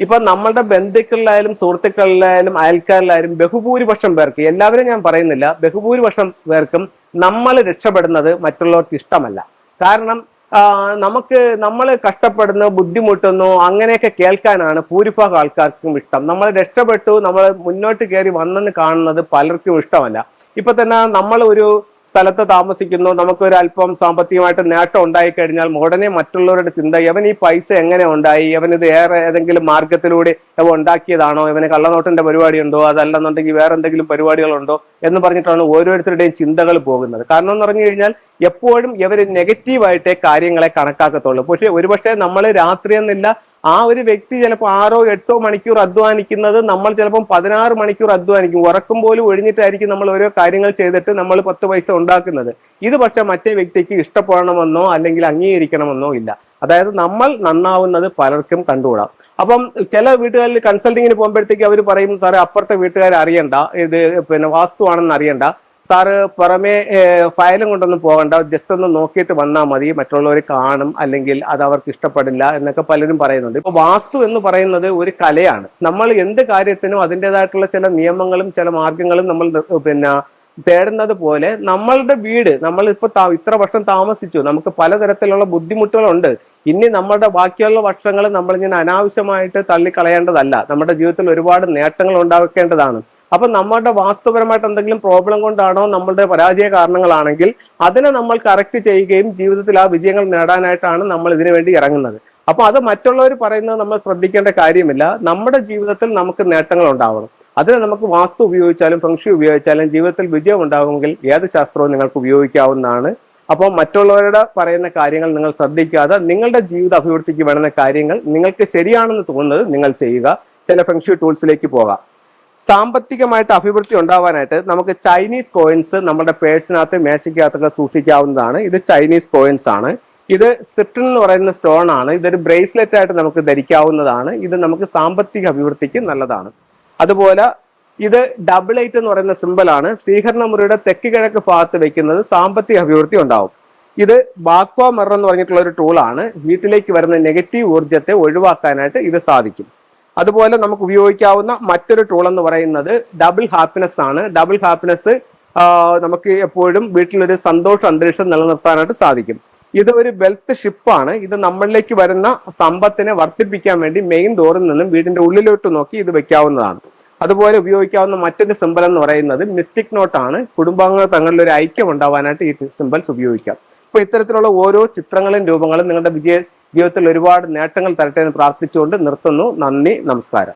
ഇപ്പൊ നമ്മളുടെ ബന്ധുക്കളിലായാലും സുഹൃത്തുക്കളിലായാലും അയൽക്കാരിലായാലും ബഹുഭൂരിപക്ഷം പേർക്ക്, എല്ലാവരും ഞാൻ പറയുന്നില്ല, ബഹുഭൂരിപക്ഷം പേർക്കും നമ്മൾ രക്ഷപ്പെടുന്നത് മറ്റുള്ളവർക്ക് ഇഷ്ടമല്ല. കാരണം നമുക്ക് നമ്മൾ കഷ്ടപ്പെടുന്നു, ബുദ്ധിമുട്ടുന്നു, അങ്ങനെയൊക്കെ കേൾക്കാനാണ് ഭൂരിഭാഗം ആൾക്കാർക്കും ഇഷ്ടം. നമ്മൾ രക്ഷപ്പെട്ടു, നമ്മൾ മുന്നോട്ട് കയറി വന്നെന്ന് കാണുന്നത് പലർക്കും ഇഷ്ടമല്ല. ഇപ്പൊ തന്നെ നമ്മൾ ഒരു സ്ഥലത്ത് താമസിക്കുന്നു, നമുക്ക് ഒരു അല്പം സാമ്പത്തികമായിട്ട് നേട്ടം ഉണ്ടായി കഴിഞ്ഞാൽ ഉടനെ മറ്റുള്ളവരുടെ ചിന്ത, ഇവൻ ഈ പൈസ എങ്ങനെ ഉണ്ടായി, ഇവൻ ഇത് ഏറെ ഏതെങ്കിലും മാർഗത്തിലൂടെ ഇവ ഉണ്ടാക്കിയതാണോ, ഇവന് കള്ളനോട്ടിന്റെ പരിപാടി ഉണ്ടോ, അതല്ലെന്നുണ്ടെങ്കിൽ വേറെ എന്തെങ്കിലും പരിപാടികളുണ്ടോ എന്ന് പറഞ്ഞിട്ടാണ് ഓരോരുത്തരുടെയും ചിന്തകൾ പോകുന്നത്. കാരണം എന്ന് പറഞ്ഞു കഴിഞ്ഞാൽ എപ്പോഴും ഇവർ നെഗറ്റീവായിട്ടേ കാര്യങ്ങളെ കണക്കാക്കത്തുള്ളൂ. പക്ഷെ ഒരുപക്ഷെ നമ്മൾ രാത്രി എന്നില്ല, ആ ഒരു വ്യക്തി ചിലപ്പോൾ 6-8 മണിക്കൂർ അധ്വാനിക്കുന്നത് നമ്മൾ ചിലപ്പോൾ 16 മണിക്കൂർ അധ്വാനിക്കും. ഉറക്കം പോലും ഒഴിഞ്ഞിട്ടായിരിക്കും നമ്മൾ ഓരോ കാര്യങ്ങൾ ചെയ്തിട്ട് നമ്മൾ 10 പൈസ ഉണ്ടാക്കുന്നത്. ഇത് പക്ഷെ മറ്റേ വ്യക്തിക്ക് ഇഷ്ടപ്പെടണമെന്നോ അല്ലെങ്കിൽ അംഗീകരിക്കണമെന്നോ ഇല്ല. അതായത് നമ്മൾ നന്നാവുന്നത് പലർക്കും കണ്ടുകൂടാം. അപ്പം ചില വീട്ടുകാരിൽ കൺസൾട്ടിങ്ങിന് പോകുമ്പോഴത്തേക്ക് അവർ പറയും, സാറേ അപ്പുറത്തെ വീട്ടുകാർ അറിയണ്ട, ഇത് പിന്നെ വാസ്തുവാണെന്ന് അറിയണ്ട, സാറ് പുറമേ ഫയലും കൊണ്ടൊന്നും പോകണ്ട, ജസ്റ്റ് ഒന്ന് നോക്കിയിട്ട് വന്നാൽ മതി, മറ്റുള്ളവർ കാണും, അല്ലെങ്കിൽ അത് അവർക്ക് ഇഷ്ടപ്പെടില്ല എന്നൊക്കെ പലരും പറയുന്നുണ്ട്. ഇപ്പൊ വാസ്തു എന്ന് പറയുന്നത് ഒരു കലയാണ്. നമ്മൾ എന്ത് കാര്യത്തിനും അതിൻ്റെതായിട്ടുള്ള ചില നിയമങ്ങളും ചില മാർഗങ്ങളും നമ്മൾ പിന്നെ തേടുന്നത് പോലെ നമ്മളുടെ വീട്, നമ്മൾ ഇപ്പൊ ഇത്ര വർഷം താമസിച്ചു, നമുക്ക് പലതരത്തിലുള്ള ബുദ്ധിമുട്ടുകളുണ്ട്. ഇനി നമ്മളുടെ ബാക്കിയുള്ള വർഷങ്ങൾ നമ്മളിങ്ങനെ അനാവശ്യമായിട്ട് തള്ളിക്കളയേണ്ടതല്ല. നമ്മുടെ ജീവിതത്തിൽ ഒരുപാട് നേട്ടങ്ങൾ ഉണ്ടാക്കേണ്ടതാണ്. അപ്പൊ നമ്മുടെ വാസ്തുപരമായിട്ട് എന്തെങ്കിലും പ്രോബ്ലം കൊണ്ടാണോ നമ്മളുടെ പരാജയ കാരണങ്ങളാണെങ്കിൽ അതിനെ നമ്മൾ കറക്റ്റ് ചെയ്യുകയും ജീവിതത്തിൽ ആ വിജയങ്ങൾ നേടാനായിട്ടാണ് നമ്മൾ ഇതിനു വേണ്ടി ഇറങ്ങുന്നത്. അപ്പൊ അത് മറ്റുള്ളവർ പറയുന്നത് നമ്മൾ ശ്രദ്ധിക്കേണ്ട കാര്യമില്ല. നമ്മുടെ ജീവിതത്തിൽ നമുക്ക് നേട്ടങ്ങൾ ഉണ്ടാവണം. അതിന് നമുക്ക് വാസ്തു ഉപയോഗിച്ചാലും ഫംഗ്ഷി ഉപയോഗിച്ചാലും ജീവിതത്തിൽ വിജയം ഉണ്ടാകുമെങ്കിൽ ഏത് ശാസ്ത്രവും നിങ്ങൾക്ക് ഉപയോഗിക്കാവുന്നതാണ്. അപ്പോൾ മറ്റുള്ളവരുടെ പറയുന്ന കാര്യങ്ങൾ നിങ്ങൾ ശ്രദ്ധിക്കാതെ നിങ്ങളുടെ ജീവിത അഭിവൃദ്ധിക്ക് വേണ്ടുന്ന കാര്യങ്ങൾ നിങ്ങൾക്ക് ശരിയാണെന്ന് തോന്നുന്നത് നിങ്ങൾ ചെയ്യുക. ചില ഫംഗ്ഷി ടൂൾസിലേക്ക് പോകാം. സാമ്പത്തികമായിട്ട് അഭിവൃദ്ധി ഉണ്ടാവാനായിട്ട് നമുക്ക് ചൈനീസ് കോയിൻസ് നമ്മുടെ പേഴ്സിനകത്ത് മേശയ്ക്കകത്തൊക്കെ സൂക്ഷിക്കാവുന്നതാണ്. ഇത് ചൈനീസ് കോയിൻസ് ആണ്. ഇത് സിട്രിൻ എന്ന് പറയുന്ന സ്റ്റോൺ ആണ്. ഇതൊരു ബ്രേസ്ലെറ്റ് ആയിട്ട് നമുക്ക് ധരിക്കാവുന്നതാണ്. ഇത് നമുക്ക് സാമ്പത്തിക അഭിവൃദ്ധിക്ക് നല്ലതാണ്. അതുപോലെ ഇത് ഡബിൾ 8 എന്ന് പറയുന്ന സിമ്പലാണ്. സ്വീകരണ മുറിയുടെ തെക്ക് കിഴക്ക് ഭാഗത്ത് വെക്കുന്നത് സാമ്പത്തിക അഭിവൃദ്ധി ഉണ്ടാവും. ഇത് ബാക്വ മിറർ എന്ന് പറഞ്ഞിട്ടുള്ള ഒരു ടൂളാണ്. വീട്ടിലേക്ക് വരുന്ന നെഗറ്റീവ് ഊർജ്ജത്തെ ഒഴിവാക്കാനായിട്ട് ഇത് സാധിക്കും. അതുപോലെ നമുക്ക് ഉപയോഗിക്കാവുന്ന മറ്റൊരു ടൂൾ എന്ന് പറയുന്നത് ഡബിൾ ഹാപ്പിനെസ് ആണ്. ഡബിൾ ഹാപ്പിനെസ് നമുക്ക് എപ്പോഴും വീട്ടിലൊരു സന്തോഷ അന്തരീക്ഷം നിലനിർത്താനായിട്ട് സാധിക്കും. ഇത് ഒരു വെൽത്ത് ഷിപ്പാണ്. ഇത് നമ്മളിലേക്ക് വരുന്ന സമ്പത്തിനെ വർദ്ധിപ്പിക്കാൻ വേണ്ടി മെയിൻ ഡോറിൽ നിന്നും വീടിന്റെ ഉള്ളിലോട്ട് നോക്കി ഇത് വെക്കാവുന്നതാണ്. അതുപോലെ ഉപയോഗിക്കാവുന്ന മറ്റൊരു സിമ്പൽ എന്ന് പറയുന്നത് മിസ്റ്റിക് നോട്ട് ആണ്. കുടുംബാംഗങ്ങൾ തങ്ങളിൽ ഒരു ഐക്യം ഉണ്ടാവാനായിട്ട് ഈ സിമ്പൽസ് ഉപയോഗിക്കാം. അപ്പൊ ഇത്തരത്തിലുള്ള ഓരോ ചിത്രങ്ങളും രൂപങ്ങളും നിങ്ങളുടെ ജീവിതത്തിൽ ഒരുപാട് നേട്ടങ്ങൾ തരട്ടെ എന്ന് പ്രാർത്ഥിച്ചുകൊണ്ട് നിർത്തുന്നു. നന്ദി, നമസ്കാരം.